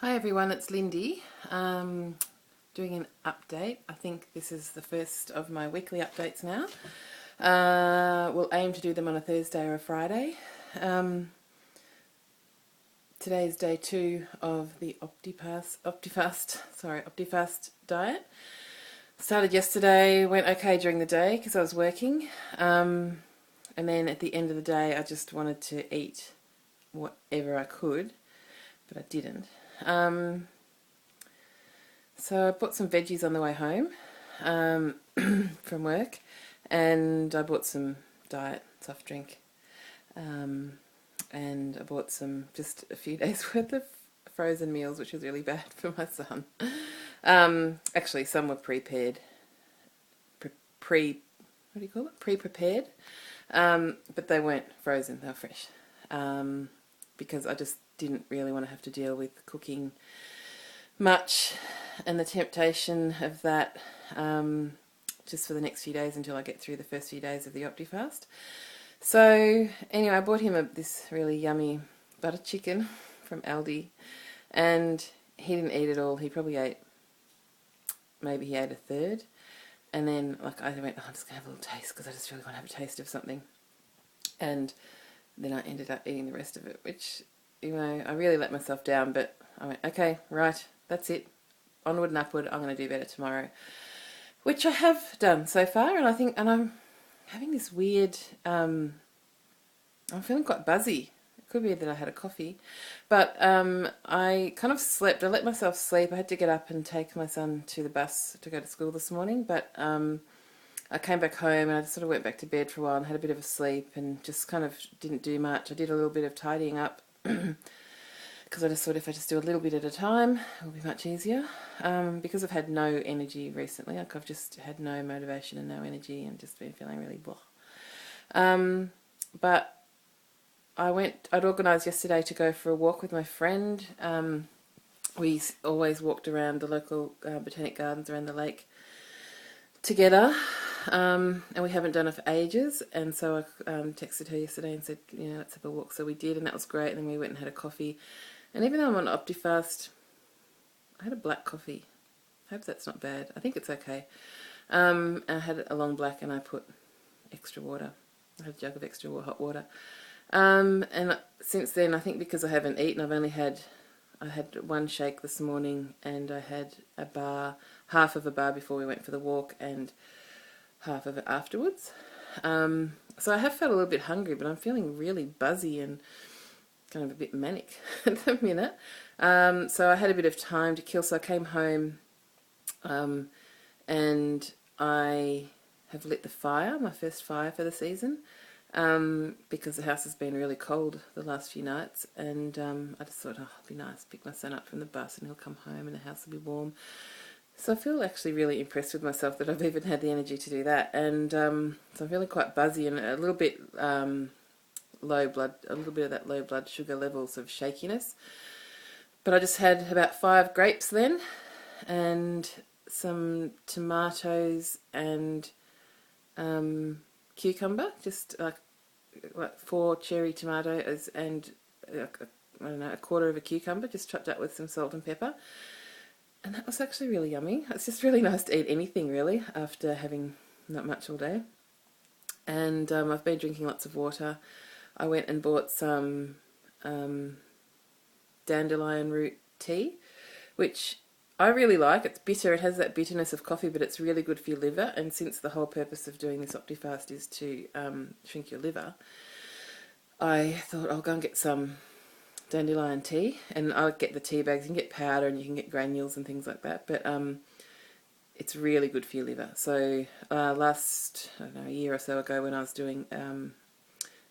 Hi everyone, it's Lindy. Doing an update. I think this is the first of my weekly updates now. We'll aim to do them on a Thursday or a Friday. Today's day 2 of the Optifast diet. Started yesterday, went okay during the day because I was working. And then at the end of the day I just wanted to eat whatever I could, but I didn't. So I bought some veggies on the way home from work, and I bought some diet soft drink, and I bought just a few days worth of frozen meals, which was really bad for my son. Actually, some were pre-prepared, pre-prepared, but they weren't frozen, they were fresh, because I just didn't really want to have to deal with cooking much and the temptation of that just for the next few days until I get through the first few days of the Optifast. So anyway, I bought him this really yummy butter chicken from Aldi, and he didn't eat it all. He probably ate, maybe he ate a third, and then I went, I'm just going to have a little taste because I just really want to have a taste of something, and then I ended up eating the rest of it, which, I really let myself down, but I went, okay, right, that's it, onward and upward, I'm going to do better tomorrow, which I have done so far. And I'm having this weird, I'm feeling quite buzzy. It could be that I had a coffee, but I kind of slept. I let myself sleep. I had to get up and take my son to the bus to go to school this morning, but I came back home and I just sort of went back to bed for a while and had a bit of a sleep and just kind of didn't do much. I did a little bit of tidying up because I just thought if I just do a little bit at a time, it'll be much easier. Because I've had no energy recently, I've just had no motivation and no energy and just been feeling really blah. But I'd organised yesterday to go for a walk with my friend. We always walked around the local botanic gardens around the lake together, and we haven't done it for ages, and so I texted her yesterday and said, let's have a walk. So we did, and that was great, and then we went and had a coffee. And even though I'm on Optifast, I had a black coffee. I hope that's not bad. I think it's okay. I had a long black and I put extra water. I had a jug of extra hot water. And since then, I think because I haven't eaten, I had one shake this morning, and I had half of a bar before we went for the walk and half of it afterwards. So I have felt a little bit hungry, but I'm feeling really buzzy and kind of a bit manic at the minute. So I had a bit of time to kill, so I came home and I have lit the fire, my first fire for the season, because the house has been really cold the last few nights, and I just thought, it'll be nice, pick my son up from the bus and he'll come home and the house will be warm. So I feel actually really impressed with myself that I've even had the energy to do that, and so I'm feeling quite buzzy and a little bit low blood, a little bit of that low blood sugar levels of shakiness. But I just had about 5 grapes then, and some tomatoes and cucumber, just like 4 cherry tomatoes and I don't know, a quarter of a cucumber, just chopped up with some salt and pepper. And that was actually really yummy. It's just really nice to eat anything really after having not much all day. And I've been drinking lots of water. I went and bought some dandelion root tea, which I really like. It's bitter, it has that bitterness of coffee, but it's really good for your liver, and since the whole purpose of doing this Optifast is to shrink your liver, I thought I'll go and get some dandelion tea, and I'll get the tea bags. You can get powder and you can get granules and things like that, but it's really good for your liver. So last, I don't know, a year or so ago, when I was doing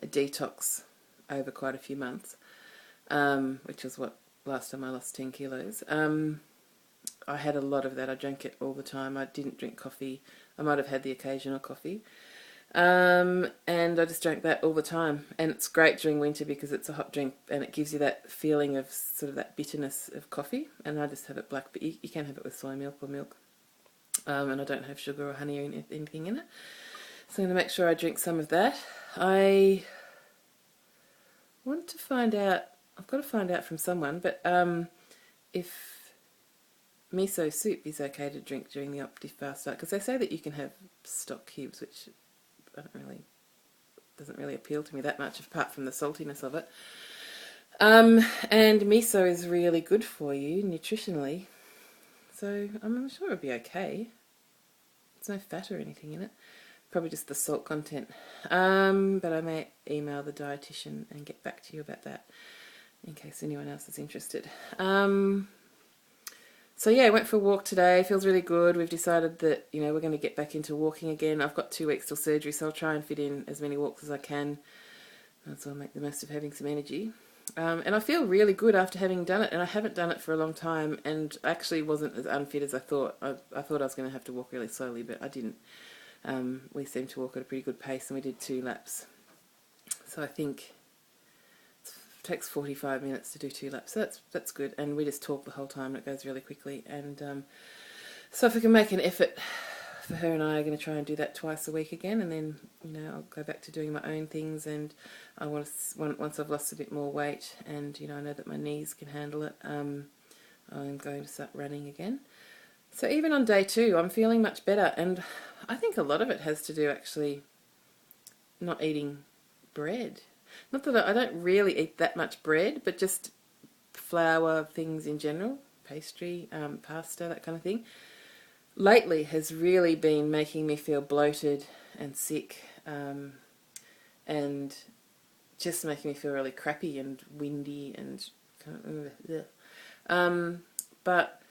a detox over quite a few months, which was last time I lost 10 kilos, I had a lot of that. I drank it all the time. I didn't drink coffee. I might have had the occasional coffee. And I just drank that all the time. And it's great during winter because it's a hot drink and it gives you that feeling of sort of that bitterness of coffee. And I just have it black, but you can have it with soy milk or milk. And I don't have sugar or honey or anything in it. So I'm going to make sure I drink some of that. I want to find out, I've got to find out from someone, but if miso soup is okay to drink during the Optifast diet, because they say that you can have stock cubes, which doesn't really appeal to me that much, apart from the saltiness of it. And miso is really good for you nutritionally, so I'm sure it'll be okay. There's no fat or anything in it, probably just the salt content. But I may email the dietitian and get back to you about that in case anyone else is interested. So yeah, I went for a walk today. Feels really good. We've decided that, you know, we're going to get back into walking again. I've got 2 weeks till surgery, so I'll try and fit in as many walks as I can. So I'll make the most of having some energy. And I feel really good after having done it, and I haven't done it for a long time, and I actually wasn't as unfit as I thought. I thought I was going to have to walk really slowly, but I didn't. We seemed to walk at a pretty good pace, and we did 2 laps. So I think it takes 45 minutes to do 2 laps. So that's good, and we just talk the whole time, and it goes really quickly. And so if we can make an effort, for her and I are going to try and do that twice a week again, and then, you know, I'll go back to doing my own things. And I once I've lost a bit more weight, and, you know, I know that my knees can handle it, I'm going to start running again. So even on day 2, I'm feeling much better, and I think a lot of it has to do actually not eating bread. Not that I don't really eat that much bread, but just flour things in general, pastry, pasta, that kind of thing. Lately has really been making me feel bloated and sick, and just making me feel really crappy and windy and kind of, but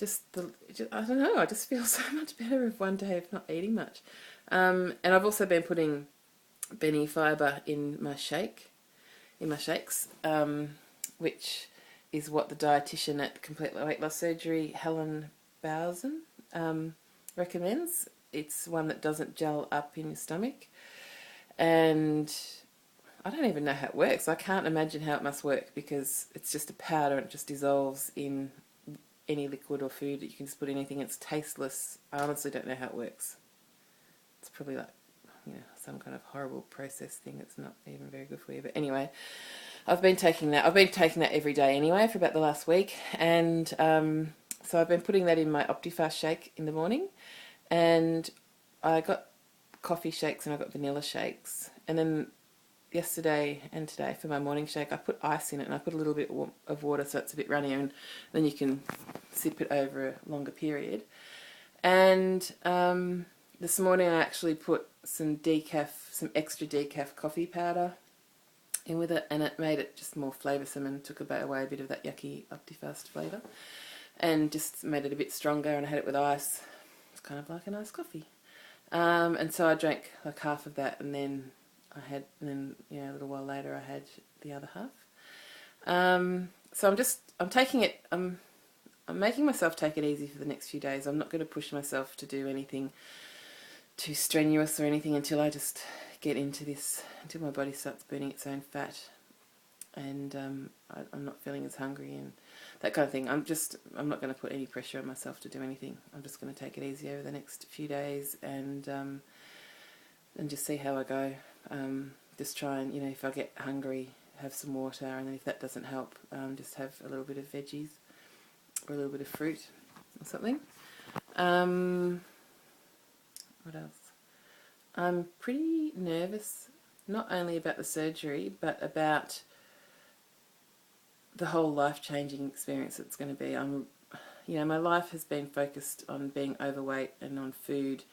I don't know, I just feel so much better of one day of not eating much. And I've also been putting Benny fibre in my shakes, which is what the dietitian at Complete Weight Loss Surgery, Helen Bowsen, recommends. It's one that doesn't gel up in your stomach, and I don't even know how it works. I can't imagine how it must work, because it's just a powder and it just dissolves in any liquid or food. You can just put anything. It's tasteless. I honestly don't know how it works. It's probably like, you know, some kind of horrible processed thing that's not even very good for you. But anyway, I've been taking that. I've been taking that every day anyway for about the last week, and so I've been putting that in my Optifast shake in the morning, and I got coffee shakes and I got vanilla shakes, and then yesterday and today for my morning shake I put ice in it, and I put a little bit of water so it's a bit runnier, and then you can sip it over a longer period. And this morning I actually put some extra decaf coffee powder in with it, and it made it just more flavoursome and took away a bit of that yucky Optifast flavour, and just made it a bit stronger, and I had it with ice. It's kind of like a nice coffee. And so I drank like half of that, and then you know, a little while later I had the other half. So I'm making myself take it easy for the next few days. I'm not going to push myself to do anything too strenuous or anything until I just get into this, until my body starts burning its own fat, and I'm not feeling as hungry and that kind of thing. I'm not going to put any pressure on myself to do anything. I'm just going to take it easy over the next few days, and just see how I go. Just try and, you know, if I get hungry, have some water, and then if that doesn't help, just have a little bit of veggies or a little bit of fruit or something. What else? I'm pretty nervous, not only about the surgery, but about the whole life-changing experience it's going to be. You know, my life has been focused on being overweight and on food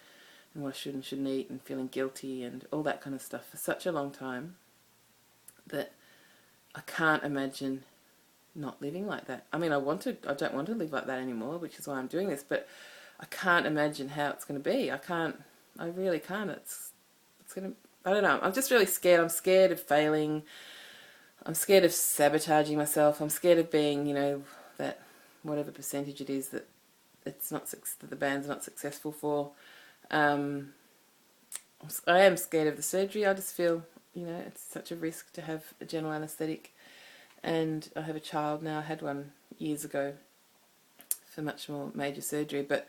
and what I should and shouldn't eat and feeling guilty and all that kind of stuff for such a long time that I can't imagine not living like that. I mean, I don't want to live like that anymore, which is why I'm doing this, but I can't imagine how it's going to be. I really can't. It's going to, I don't know. I'm just really scared. I'm scared of failing. I'm scared of sabotaging myself. I'm scared of being, you know, that whatever percentage it is that that the band's not successful for. I am scared of the surgery. I just feel, you know, it's such a risk to have a general anaesthetic, and I have a child now. I had one years ago for much more major surgery, but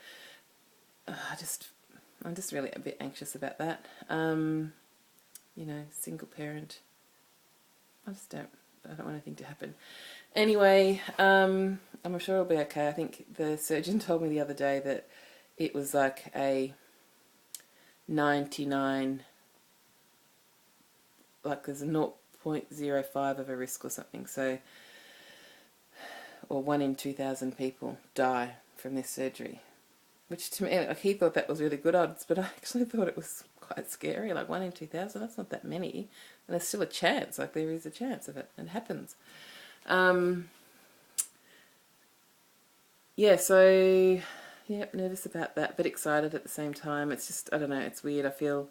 I'm just really a bit anxious about that. You know, single parent. I don't want anything to happen. Anyway, I'm sure it'll be okay. I think the surgeon told me the other day that it was like a 99, like there's a 0.05 of a risk or something. So, or 1 in 2,000 people die from this surgery. Which to me, like, he thought that was really good odds, but I actually thought it was quite scary. Like 1 in 2,000, that's not that many. And there's still a chance, like there is a chance of it. It happens. Yeah, so, yeah, nervous about that, but excited at the same time. It's just, I don't know, it's weird. I feel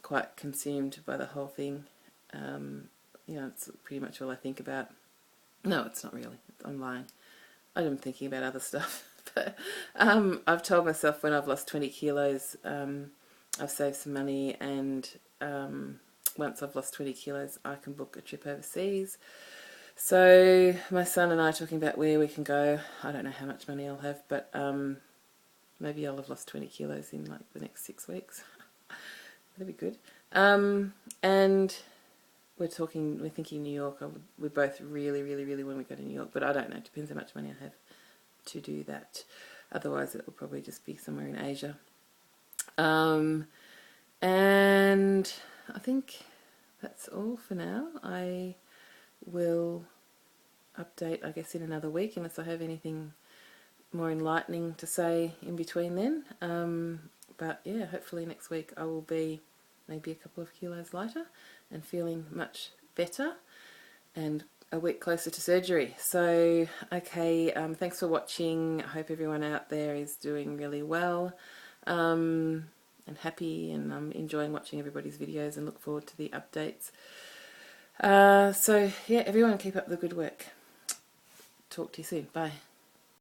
quite consumed by the whole thing. You know, it's pretty much all I think about. No, it's not really. I'm lying. I'm thinking about other stuff. But I've told myself when I've lost 20 kilos, I've saved some money, and once I've lost 20 kilos, I can book a trip overseas. So my son and I are talking about where we can go. I don't know how much money I'll have, but maybe I'll have lost 20 kilos in like the next 6 weeks. That'd be good. And we're thinking New York. We both really, really, really want to go to New York, but I don't know. It depends how much money I have to do that. Otherwise, it will probably just be somewhere in Asia. And I think that's all for now. I will update, I guess, in another week, unless I have anything more enlightening to say in between then. But yeah, hopefully next week I will be maybe a couple of kilos lighter and feeling much better and a week closer to surgery. So, okay, thanks for watching. I hope everyone out there is doing really well and happy, and I'm enjoying watching everybody's videos and look forward to the updates. So, yeah, everyone keep up the good work. Talk to you soon. Bye.